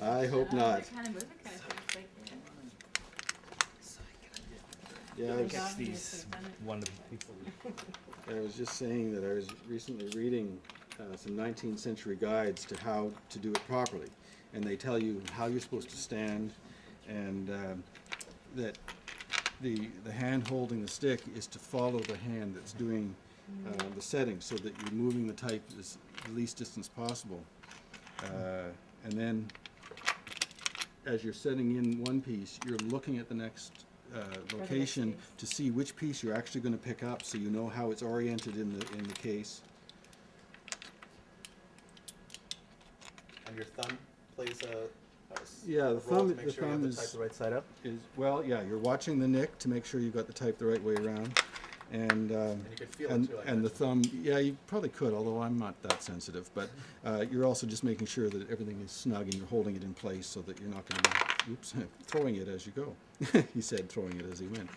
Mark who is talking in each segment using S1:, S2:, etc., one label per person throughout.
S1: I hope not.
S2: They're kind of moving kind of things like
S1: Yeah, I was,
S3: These wonderful people.
S1: I was just saying that I was recently reading some 19th century guides to how to do it properly. And they tell you how you're supposed to stand, and that the hand holding the stick is to follow the hand that's doing the setting, so that you're moving the type as the least distance possible. And then as you're setting in one piece, you're looking at the next location to see which piece you're actually going to pick up, so you know how it's oriented in the case.
S4: And your thumb plays a
S1: Yeah, the
S4: role
S1: thumb,
S4: to make sure you have the type the right side up.
S1: well, yeah, you're watching the nick to make sure you've got the type the right way around. And
S4: you could feel it too, I
S1: and the
S4: imagine.
S1: thumb, yeah, you probably could, although I'm not that sensitive. But you're also just making sure that everything is snug and you're holding it in place so that you're not going to be, oops, throwing it as you go. He said throwing it as he went.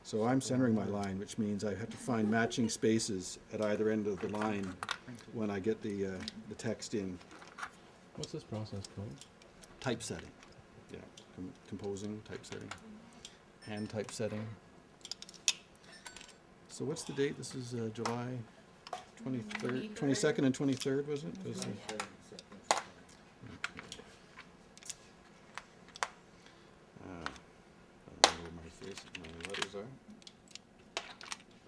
S1: So I'm centering my line, which means I have to find matching spaces at either end of the line when I get the text in.
S5: What's this process called?
S1: Typesetting, yeah, composing, typesetting, hand typesetting. So what's the date? This is July 23rd, 22nd and 23rd, was it? Was it? I don't know where my letters are.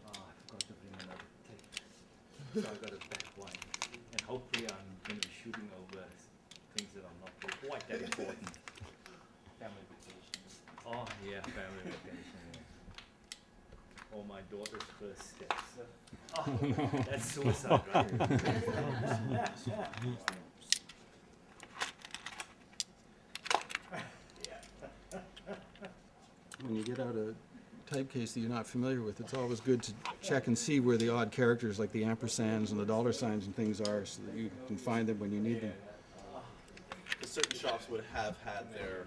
S3: Oh, I forgot to bring another tape. So I got a back one. And hopefully I'm going to be shooting over things that are not quite that important. Family vacations. Oh, yeah, family vacation. Yeah. Or my daughter's first steps. Oh, that's suicide, right?
S1: When you get out a typecase that you're not familiar with, it's always good to check and see where the odd characters like the ampersands and the dollar signs and things are, so that you can find them when you need them.
S4: Because certain shops would have had their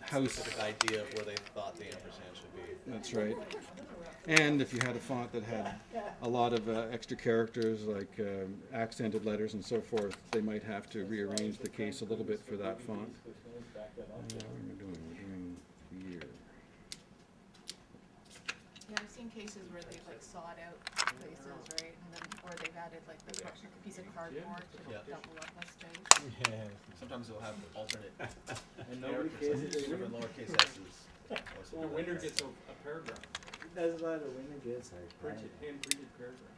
S1: House,
S4: specific idea of where they thought the ampersand should be.
S1: that's right. And if you had a font that had a lot of extra characters, like accented letters and so forth, they might have to rearrange the case a little bit for that font. What are we doing? We're doing year.
S2: Yeah, I've seen cases where they've like sawed out places, right? And then, or they've added like the piece of cardboard to
S4: Yeah.
S2: double up a space.
S5: Yeah.
S4: Sometimes they'll have alternate
S6: And nobody cares if they
S4: different
S6: win.
S4: lowercase s's.
S6: Or the winner gets a paragraph,
S7: That's why the winner gets like
S6: printed, hand-printed paragraph.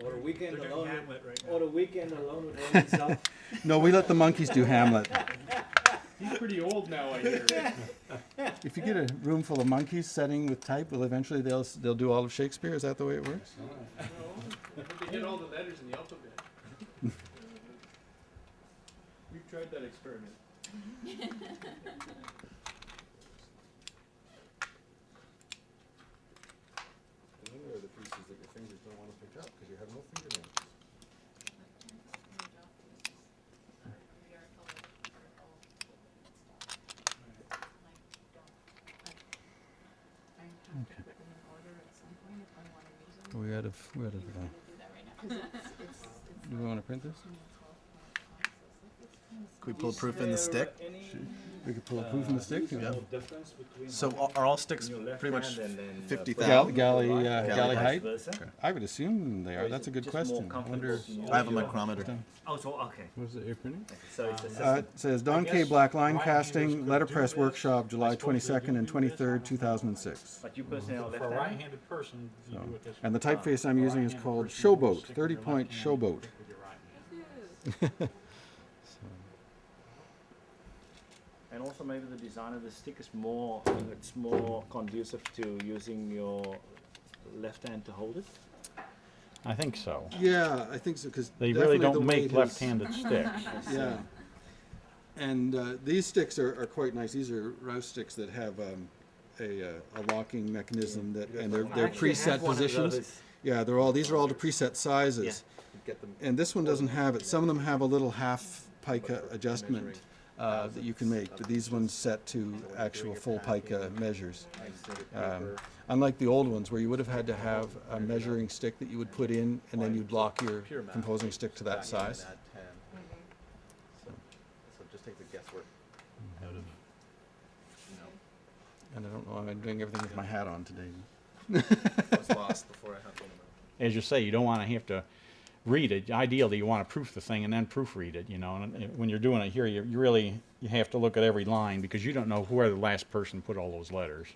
S7: or the weekend
S3: They're doing
S7: alone.
S3: Hamlet right now.
S7: Or the weekend alone with only self.
S1: No, we let the monkeys do Hamlet.
S6: He's pretty old now, I hear.
S1: If you get a room full of monkeys setting with type, well, eventually they'll do all of Shakespeare. Is that the way it works?
S6: No, but they get all the letters in the alphabet. We've tried that experiment.
S1: Those are the pieces that your fingers don't want to pick up because you have no fingernails. We out of do we want to print this?
S4: Could we pull proof in the stick?
S1: We could pull a proof in the stick.
S4: Yeah.
S7: Difference between
S4: So are all sticks
S7: your left
S4: pretty much
S7: hand and then
S4: 50,000?
S1: Galley height?
S7: versa.
S1: I would assume they are. That's a good question. I wonder.
S4: I have a micrometer.
S3: Oh, so, okay.
S5: What is it you're printing?
S3: So it's the system.
S1: It says Don K. Black Linecasting, Letterpress Workshop, July 22nd and 23rd, 2006.
S3: But you personally are
S6: For a
S3: left-handed?
S6: right-handed person, you do it this way.
S1: And the typeface I'm using is called Showboat, 30-point Showboat.
S6: With your right hand.
S3: And also maybe the design of the stick is more, it's more conducive to using your left hand to hold it.
S5: I think so.
S1: Yeah, I think so, because
S5: They really don't make left-handed sticks.
S1: Yeah. And these sticks are quite nice. These are Rouse sticks that have a locking mechanism that, and they're preset positions. Yeah, these are all the preset sizes.
S4: Get them.
S1: And this one doesn't have it. Some of them have a little half pike adjustment that you can make, but these ones set to actual full pica measures. Unlike the old ones where you would have had to have a measuring stick that you would put in and then you'd lock your
S4: Pure math.
S1: composing stick to that size.
S4: Add 10. So just take the guesswork.
S5: Out of-
S1: And I don't know, I'm doing everything with my hat on today.
S4: I was lost before I had one of them.
S5: As you say, you don't want to have to read it. Ideally, you want to proof the thing and then proofread it, you know. And when you're doing it here, you have to look at every line because you don't know where the last person put all those letters.